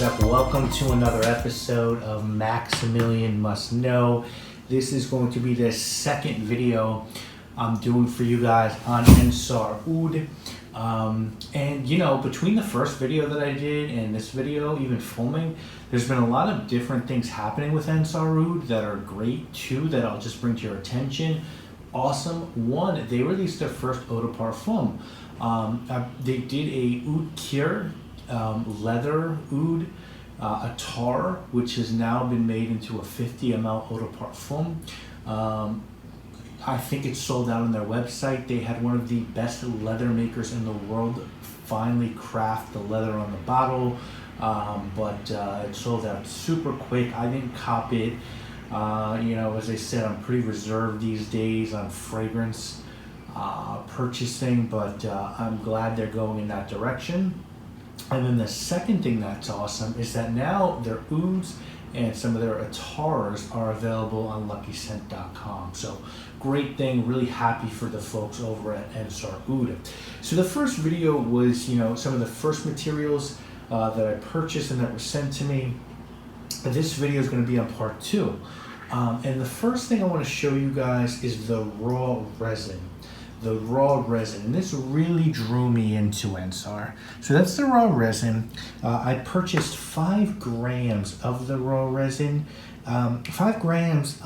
up? Welcome to another episode of Maximilian Must Know. This is going to be the second video I'm doing for you guys on Ensar Oud. And you know, between the first video that I did and this video, even filming, there's been a lot of different things happening with Ensar Oud that are great too, that I'll just bring to your attention. Awesome. One, they released their first eau de parfum. They did a oud cure, leather oud, a tar, which has now been made into a 50 ml eau de parfum. I think it's sold out on their website. They had one of the best leather makers in the world finally craft the leather on the bottle, but it sold out super quick. I didn't cop it. You know, as I said, I'm pretty reserved these days on fragrance purchasing, but I'm glad they're going in that direction. And then the second thing that's awesome is that now their ouds and some of their attars are available on luckyscent.com. So great thing, really happy for the folks over at Ensar Oud. So the first video was, you know, some of the first materials that I purchased and that were sent to me. This video is going to be on part 2. And the first thing I want to show you guys is the raw resin. The raw resin, and this really drew me into Ensar. So that's the raw resin. I purchased 5 grams of the raw resin. 5 grams,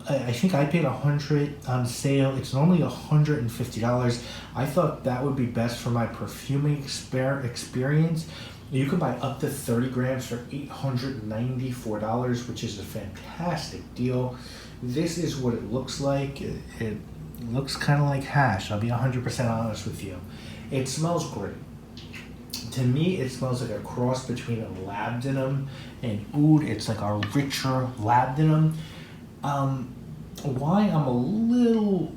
I think I paid $100 on sale. It's normally $150. I thought that would be best for my perfuming experience. You can buy up to 30 grams for $894, which is a fantastic deal. This is what it looks like. It looks kind of like hash. I'll be 100% honest with you. It smells great. To me, it smells like a cross between a labdanum and oud. It's like a richer labdanum. Why I'm a little,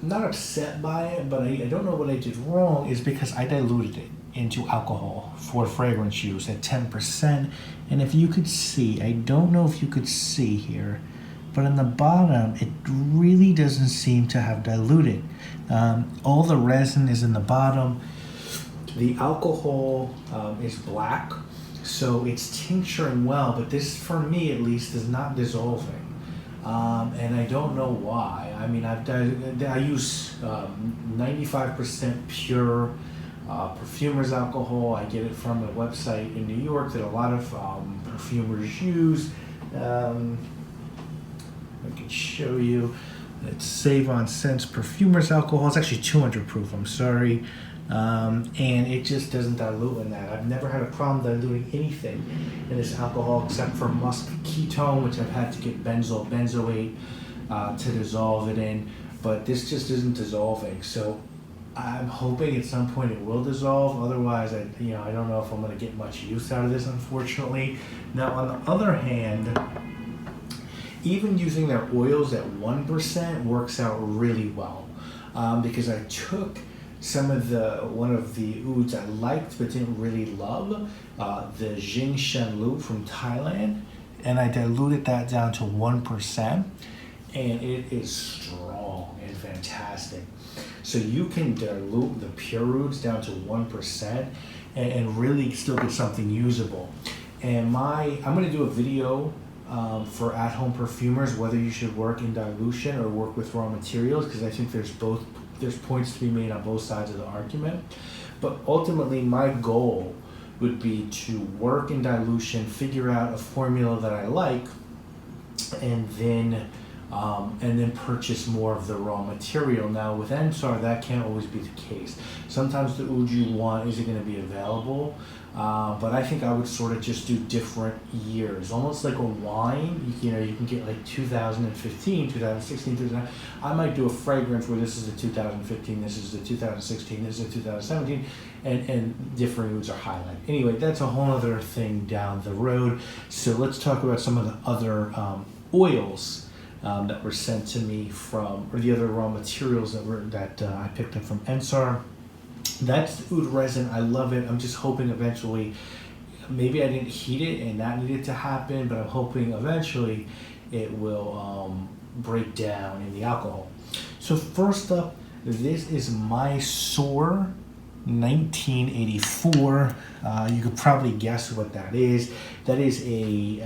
not upset by it, but I don't know what I did wrong, is because I diluted it into alcohol for fragrance use at 10%. And if you could see, I don't know if you could see here, but on the bottom, it really doesn't seem to have diluted. All the resin is in the bottom. The alcohol is black, so it's tincturing well, but this, for me at least, is not dissolving. And I don't know why. I mean, I use 95% pure perfumer's alcohol. I get it from a website in New York that a lot of perfumers use. I can show you. It's Save on Scents Perfumer's alcohol. It's actually 200 proof, I'm sorry. And it just doesn't dilute in that. I've never had a problem diluting anything in this alcohol except for musk ketone, which I've had to get benzoate to dissolve it in. But this just isn't dissolving. So I'm hoping at some point it will dissolve. Otherwise, I don't know if I'm going to get much use out of this, unfortunately. Now, on the other hand, even using their oils at 1% works out really well, because I took one of the ouds I liked but didn't really love, the Jing Shen Lu from Thailand, and I diluted that down to 1%, and it is strong and fantastic. So you can dilute the pure ouds down to 1% and really still get something usable. And I'm going to do a video for at-home perfumers, whether you should work in dilution or work with raw materials, because I think there's points to be made on both sides of the argument. But ultimately, my goal would be to work in dilution, figure out a formula that I like, and then purchase more of the raw material. Now with Ensar, that can't always be the case. Sometimes the oud you want isn't going to be available, but I think I would sort of just do different years, almost like a wine. You can get like 2015, 2016, 2000. I might do a fragrance where this is the 2015, this is the 2016, this is the 2017, and different ouds are highlighted. Anyway, that's a whole other thing down the road. So let's talk about some of the other oils that were sent to me from, or the other raw materials that I picked up from Ensar. That's the oud resin. I love it. I'm just hoping eventually, maybe I didn't heat it and that needed to happen, but I'm hoping eventually it will break down in the alcohol. So first up, this is Mysore 1984. You could probably guess what that is. That is a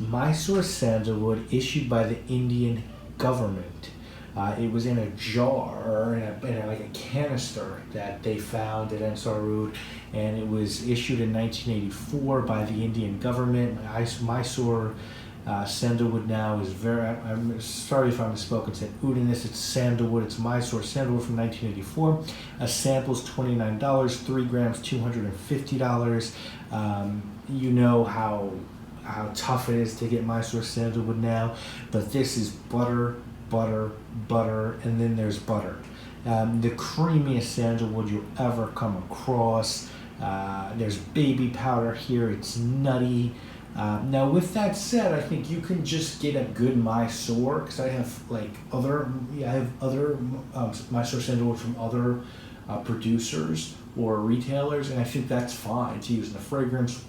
Mysore sandalwood issued by the Indian government. It was in a jar, in like a canister that they found at Ensar, and it was issued in 1984 by the Indian government. Mysore sandalwood now is I'm sorry if I misspoke and said oud in this. It's sandalwood. It's Mysore sandalwood from 1984. A sample's $29, 3 grams, $250. You know how tough it is to get Mysore sandalwood now, but this is butter, and then there's butter. The creamiest sandalwood you'll ever come across. There's baby powder here. It's nutty. Now, with that said, I think you can just get a good Mysore, because I have other Mysore sandalwood from other producers or retailers, and I think that's fine to use in the fragrance.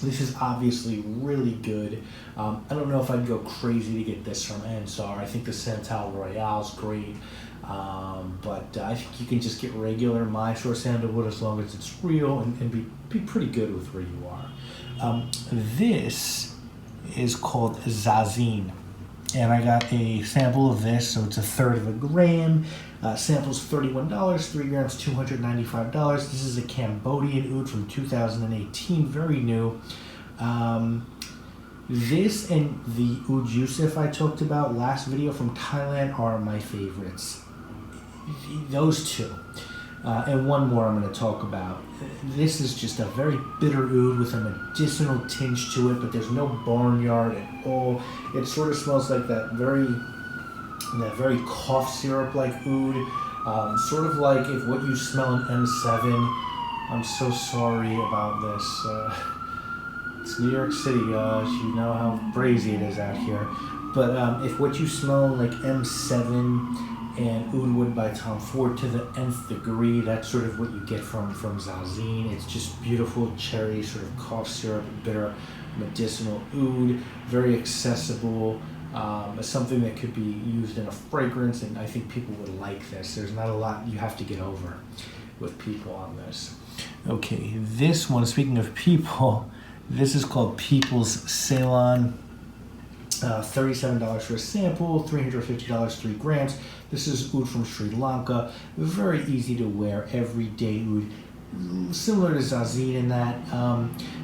This is obviously really good. I don't know if I'd go crazy to get this from Ensar. I think the Santal Royale is great, but I think you can just get regular Mysore sandalwood as long as it's real and be pretty good with where you are. This is called Zazine, and I got a sample of this, so it's 1/3 of a gram. Sample's $31, 3 grams, $295. This is a Cambodian oud from 2018, very new. This and the Oud Yusuf I talked about last video from Thailand are my favorites. Those two. And one more I'm going to talk about. This is just a very bitter oud with a medicinal tinge to it, but there's no barnyard at all. It sort of smells like that very cough syrup like oud. Sort of like if what you smell in M7. I'm so sorry about this. It's New York City, you know how crazy it is out here. But if what you smell in like M7 and Oud Wood by Tom Ford to the nth degree, that's sort of what you get from Zazine. It's just beautiful cherry, sort of cough syrup, bitter, medicinal oud, very accessible. Something that could be used in a fragrance, and I think people would like this. There's not a lot you have to get over with people on this. Okay, this one, speaking of people, this is called People's Ceylon. $37 for a sample, $350, 3 grams. This is oud from Sri Lanka. Very easy to wear, everyday oud. Similar to Zazine in that,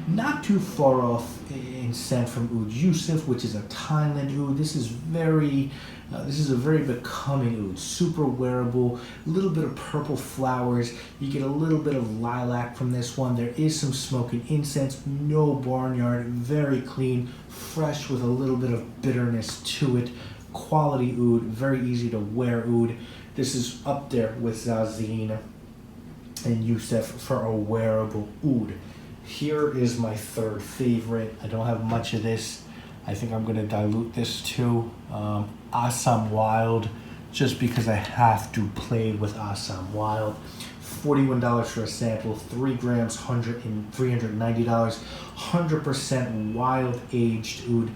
not too far off in scent from Oud Yusuf, which is a Thailand oud. This is a very becoming oud, super wearable, a little bit of purple flowers. You get a little bit of lilac from this one. There is some smoke and incense, no barnyard, very clean, fresh with a little bit of bitterness to it. Quality oud, very easy to wear oud. This is up there with Zazine and Yusuf for a wearable oud. Here is my third favorite. I don't have much of this. I think I'm going to dilute this too. Assam Wild, just because I have to play with Assam Wild. $41 for a sample, 3 grams, $390. 100% wild aged oud.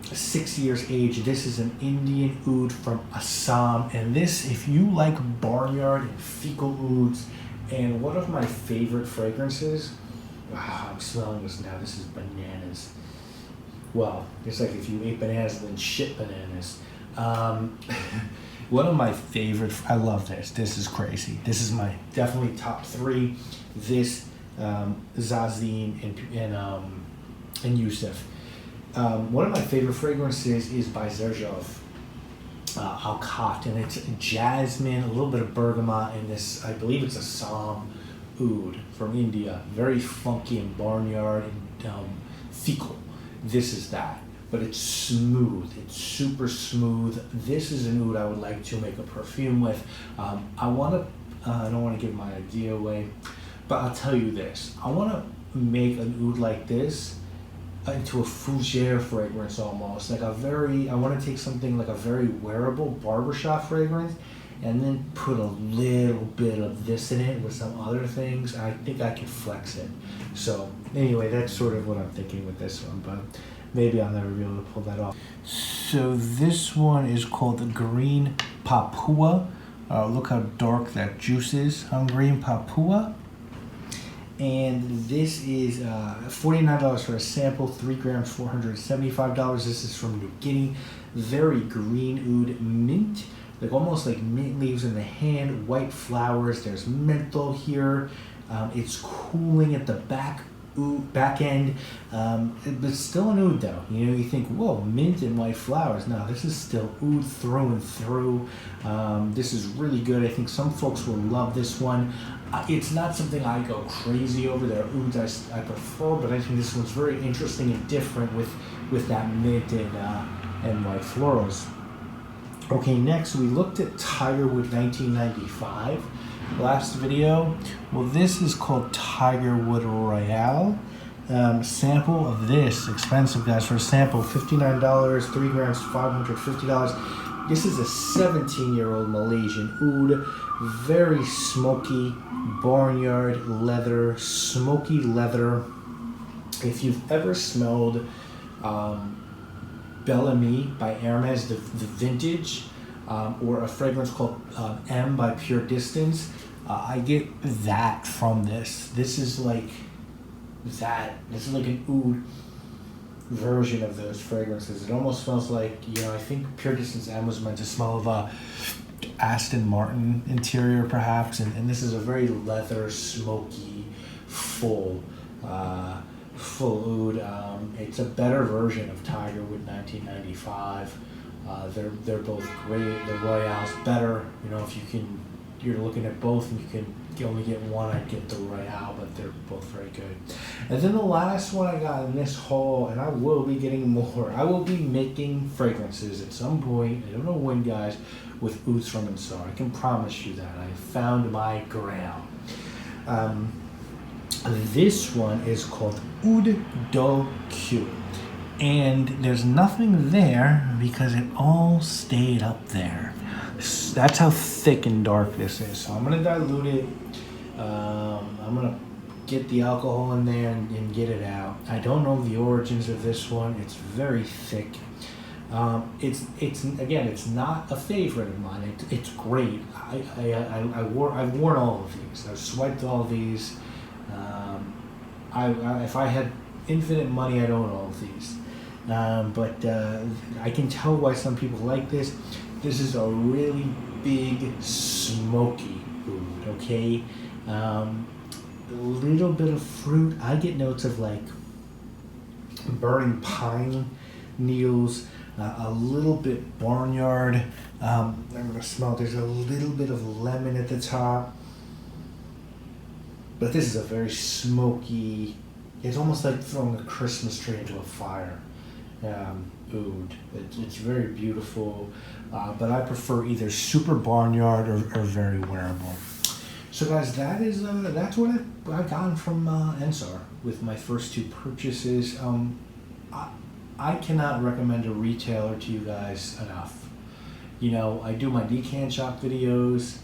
6 years age. This is an Indian oud from Assam, and this, if you like barnyard and fecal ouds, and one of my favorite fragrances, wow, I'm smelling this now, this is bananas. Well, it's like if you ate bananas and then shit bananas. One of my favorite, I love this. This is crazy. This is my definitely top 3. This, Zazine, and Yusuf. One of my favorite fragrances is by Zerjov, Alkat, and it's jasmine, a little bit of bergamot, and this, I believe it's Assam oud from India. Very funky and barnyard and fecal. This is that, but it's smooth. It's super smooth. This is an oud I would like to make a perfume with. I don't want to give my idea away, but I'll tell you this. I want to make an oud like this into a fougere fragrance almost. I want to take something like a very wearable barbershop fragrance and then put a little bit of this in it with some other things. I think I can flex it. So anyway, that's sort of what I'm thinking with this one, but maybe I'll never be able to pull that off. So this one is called the Green Papua Look how dark that juice is on green Papua. And this is $49 for a sample, 3 grams, $475. This is from New Guinea. Very green oud, mint, like almost like mint leaves in the hand, white flowers. There's menthol here. It's cooling at the back end, but still an oud though. You know, you think, whoa, mint and white flowers. No, this is still oud through and through. This is really good. I think some folks will love this one. It's not something I go crazy over. There are ouds I prefer, but I think this one's very interesting and different with that mint and white florals. Okay, next we looked at Tigerwood 1995. Last video. Well, this is called Tigerwood Royale. Sample of this, expensive guys, for a sample, $59, 3 grams, $550. This is a 17-year-old Malaysian oud, very smoky, barnyard leather, smoky leather. If you've ever smelled Bellamy by Hermes, the vintage, or a fragrance called M by Pure Distance, I get that from this. This is like that. This is like an oud version of those fragrances. It almost smells like, you know, I think Pure Distance M was meant to smell of a Aston Martin interior perhaps, and this is a very leather, smoky, full oud. It's a better version of Tigerwood 1995. They're both great. The Royale's better. You know, if you're looking at both and you can only get one, I'd get the Royale, but they're both very good. And then the last one I got in this haul, and I will be getting more. I will be making fragrances at some point. I don't know when, guys, with ouds from Ensar. I can promise you that. I found my grail. This one is called Oud do Q. And there's nothing there because it all stayed up there. That's how thick and dark this is. So I'm going to dilute it. I'm going to get the alcohol in there and get it out. I don't know the origins of this one. It's very thick. It's not a favorite of mine. It's great. I've worn all of these. I've swiped all of these. If I had infinite money, I'd own all of these. But I can tell why some people like this. This is a really big, smoky oud, okay? A little bit of fruit. I get notes of like burning pine needles, a little bit barnyard. I'm gonna smell, there's a little bit of lemon at the top. But this is a very smoky, it's almost like throwing a Christmas tree into a fire. Oud. It's very beautiful, but I prefer either super barnyard or very wearable. So guys, that's what I got from Ensar with my first two purchases. I cannot recommend a retailer to you guys enough. You know, I do my decant shop videos.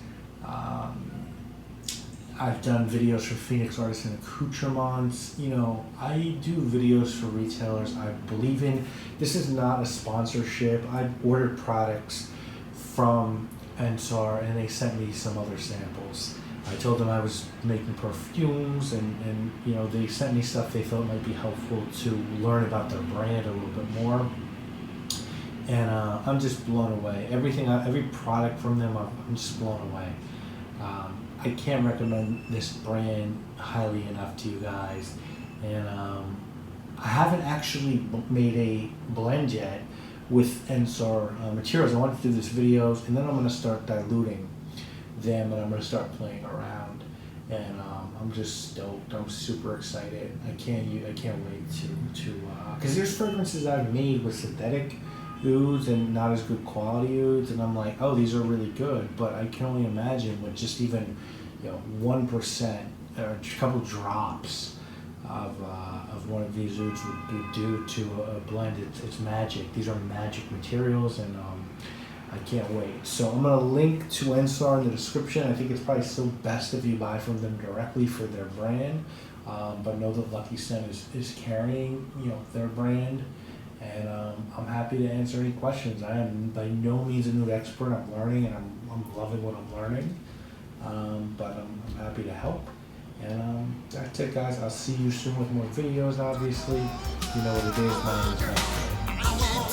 I've done videos for Phoenix Artisan Accoutrements. You know, I do videos for retailers I believe in. This is not a sponsorship. I've ordered products from Ensar and they sent me some other samples. I told them I was making perfumes and you know, they sent me stuff they thought might be helpful to learn about their brand a little bit more. And I'm just blown away. Every product from them, I'm just blown away. I can't recommend this brand highly enough to you guys. And I haven't actually made a blend yet with Ensar materials. I want to do these videos, and then I'm going to start diluting them, and I'm going to start playing around. And I'm just stoked. I'm super excited. I can't wait to because there's fragrances I've made with synthetic ouds and not as good quality ouds, and I'm like, oh, these are really good, but I can only imagine what just even 1% or a couple drops of one of these ouds would do to a blend. It's magic. These are magic materials, and I can't wait. So I'm gonna link to Ensar in the description. I think it's probably still best if you buy from them directly for their brand, but know that Lucky Scent is carrying their brand. And I'm happy to answer any questions. I am by no means a new expert. I'm learning, and I'm loving what I'm learning. But I'm happy to help. And that's it, guys. I'll see you soon with more videos, obviously. You know what it is. My name is Maximilian.